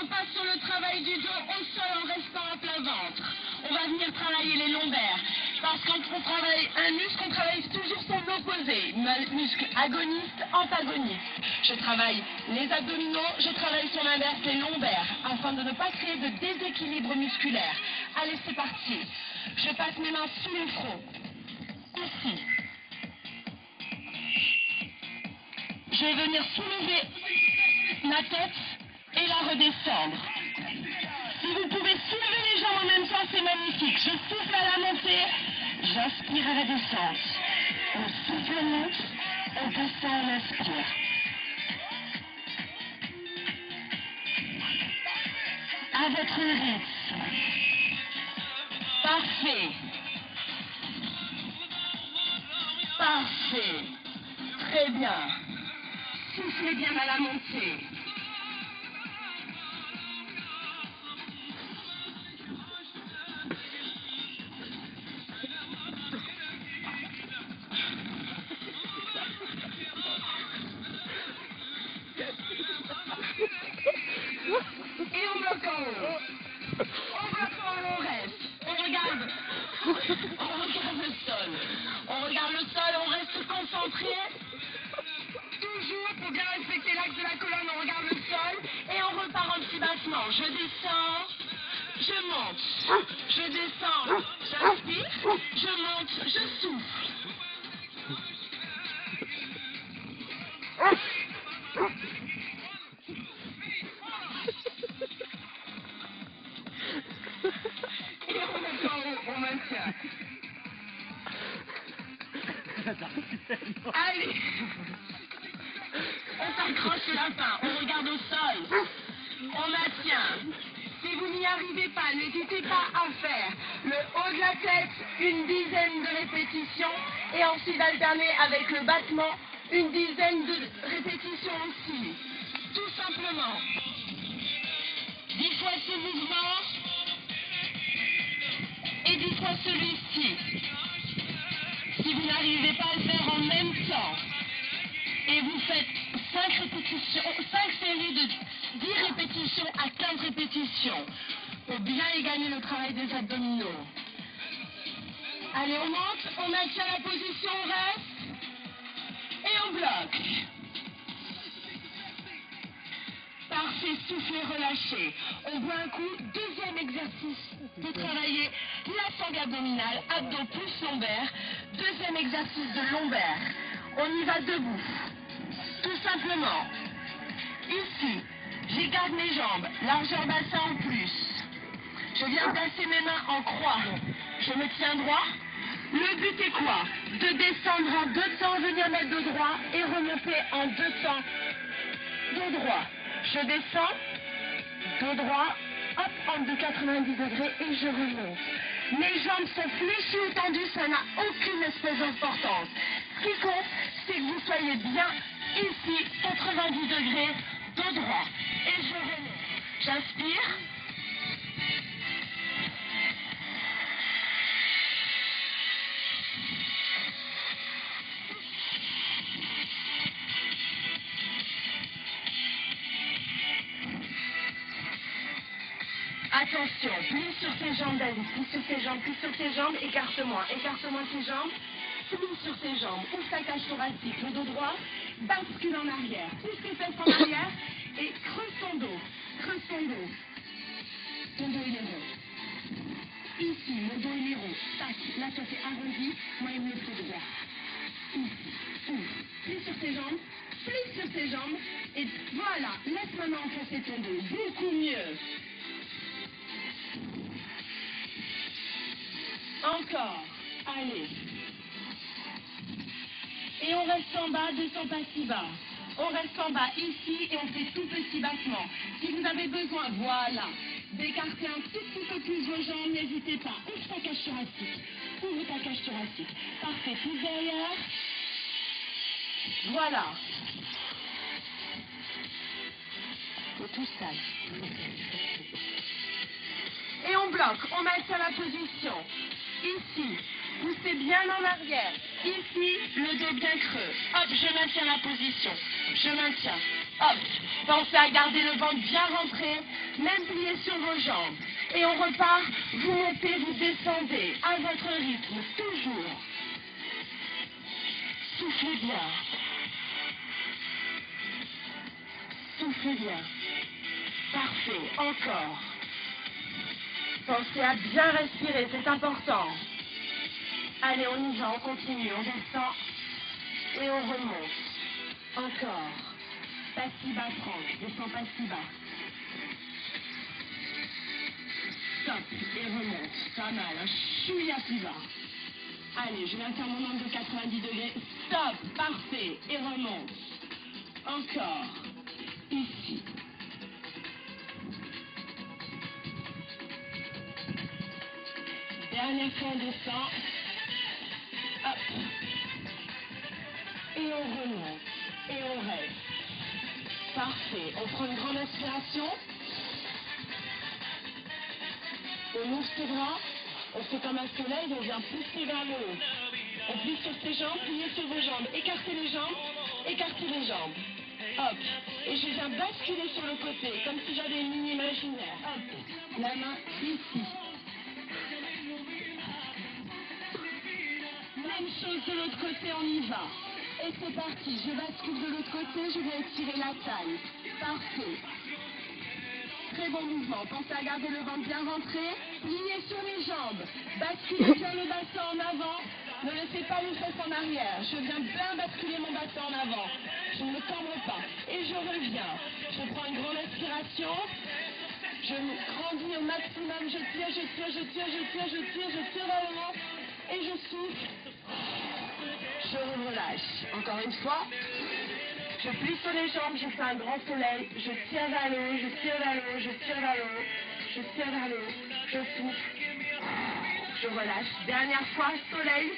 passe sur le travail du dos au sol en restant à plat ventre. On va venir travailler les lombaires. Parce que quand on travaille un muscle, on travaille toujours son opposé. Muscle agoniste, antagoniste. Je travaille les abdominaux, je travaille sur l'inverse, les lombaires, afin de ne pas créer de déséquilibre musculaire. Allez, c'est parti. Je passe mes mains sous le front. Ici. Je vais venir soulever ma tête et la redescendre. Si vous pouvez soulever les jambes en même temps, c'est magnifique. Je souffle à la montée, j'aspire à la descente. On souffle, on monte, on descend, on inspire. À votre rythme. Parfait. Parfait. Très bien. Soufflez bien à la montée. Et on bloque en haut. On bloque en haut, on reste. On regarde. On regarde le sol. On regarde le sol, on reste concentré. Toujours pour bien respecter l'axe de la colonne, on regarde le sol et on repart en petit battement. Je descends, je monte, je descends, j'inspire, je monte, je souffle. Et on met en haut, on maintient. Allez, on s'accroche la fin, on regarde au sol, on maintient. Si vous n'y arrivez pas, n'hésitez pas à faire le haut de la tête, une dizaine de répétitions, et ensuite alterner avec le battement, une dizaine de répétitions aussi. Tout simplement. 10 fois ce mouvement et 10 fois celui-ci. Si vous n'arrivez pas à le faire en même temps, et vous faites 5 répétitions, 5 séries de 10 répétitions à 15 répétitions, pour bien y gagner le travail des abdominaux. Allez, on monte, on maintient la position, on reste, et on bloque. Parfait, soufflez, relâchez. On boit un coup, deuxième exercice de travailler la sangle abdominale, abdos plus lombaire. Deuxième exercice de lombaire. On y va debout. Tout simplement. Ici, j'écarte mes jambes, largeur bassin en plus. Je viens placer mes mains en croix. Je me tiens droit. Le but est quoi? De descendre en deux temps, venir mettre dos droit et remonter en deux temps. Dos droit. Je descends, dos droit, hop, angle de 90 degrés et je remonte. Mes jambes sont fléchies ou tendues, ça n'a aucune espèce d'importance. Ce qui compte, c'est que vous soyez bien ici, 90 degrés, dos droit. Et je remonte. J'inspire. Attention, plie sur tes jambes, David, plie sur tes jambes, écarte-moi tes jambes, plie sur tes jambes, ouvre ta cage thoracique, le dos droit, bascule en arrière, pousse tes fesses en arrière et creuse ton dos, ton dos il est rond. Ici, le dos il est rond, tac, la tête est arrondie, moi il me fait droit. Ici, ouvre, plie sur tes jambes, et voilà, laisse maintenant enfoncer ton dos, beaucoup mieux. Encore. Allez. Et on reste en bas, descend pas si bas. On reste en bas ici et on fait tout petit battement. Si vous avez besoin, voilà, d'écarter un tout petit peu plus vos jambes, n'hésitez pas. Ouvre ta cage thoracique. Ouvre ta cage thoracique. Parfait. Pousse derrière. Voilà. Tout sale. Et on bloque, on maintient la position. Ici, poussez bien en arrière. Ici, le dos bien creux. Hop, je maintiens la position. Je maintiens. Hop, pensez à garder le ventre bien rentré, même plié sur vos jambes. Et on repart, vous montez, vous descendez, à votre rythme, toujours. Soufflez bien. Soufflez bien. Parfait, encore. Pensez à bien respirer, c'est important. Allez, on y va, on continue, on descend et on remonte. Encore. Pas si bas, Franck, descends pas si bas. Stop et remonte. Pas mal, un chouïa plus bas. Allez, je maintiens mon angle de 90 degrés. Stop, parfait, et remonte. Encore. Ici. Dernière fois, on descend. Hop. Et on remonte. Et on reste. Parfait. On prend une grande inspiration. On ouvre ses bras. On fait comme un soleil. On vient pousser vers le haut. On plie sur ses jambes, pliez sur vos jambes. Écartez les jambes. Écartez les jambes. Hop. Et je viens basculer sur le côté, comme si j'avais une ligne imaginaire. Hop. La main ici. Même chose de l'autre côté, on y va. Et c'est parti, je bascule de l'autre côté, je vais étirer la taille. Parfait. Très bon mouvement, pensez à garder le ventre bien rentré. Lignez sur les jambes. Basculez bien le bassin en avant. Ne laissez pas les fesses en arrière. Je viens bien basculer mon bassin en avant. Je ne me cambre pas. Et je reviens. Je prends une grande inspiration. Je grandis au maximum. Je tire, je tire, je tire, je tire, je tire, je tire vers le haut. Et je souffle. Je relâche. Encore une fois. Je plie sur les jambes, je fais un grand soleil. Je tire vers le haut, je tire vers le haut, je tire vers le haut. Je tire vers le haut. Je souffle. Je relâche. Dernière fois, soleil.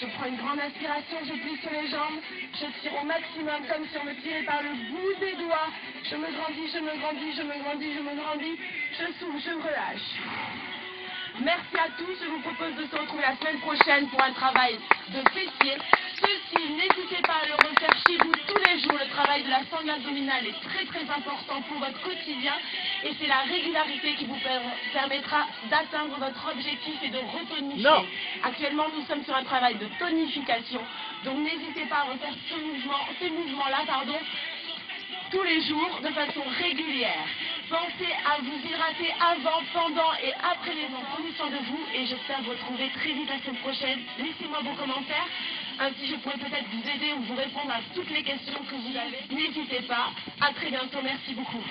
Je prends une grande inspiration, je plie sur les jambes. Je tire au maximum comme si on me tirait par le bout des doigts. Je me grandis, je me grandis, je me grandis, je me grandis. Je souffle, je relâche. Merci à tous. Je vous propose de se retrouver la semaine prochaine pour un travail de fessiers. Ceci, n'hésitez pas à le refaire chez vous tous les jours. Le travail de la sangle abdominale est très très important pour votre quotidien. Et c'est la régularité qui vous permettra d'atteindre votre objectif et de retonifier. Non. Actuellement, nous sommes sur un travail de tonification. Donc n'hésitez pas à refaire ces mouvements-là, tous les jours de façon régulière. Pensez à vous hydrater avant, pendant et après les enfants. Prenez soin de vous et j'espère vous retrouver très vite la semaine prochaine. Laissez-moi vos commentaires. Ainsi, je pourrai peut-être vous aider ou vous répondre à toutes les questions que vous avez. N'hésitez pas. À très bientôt. Merci beaucoup.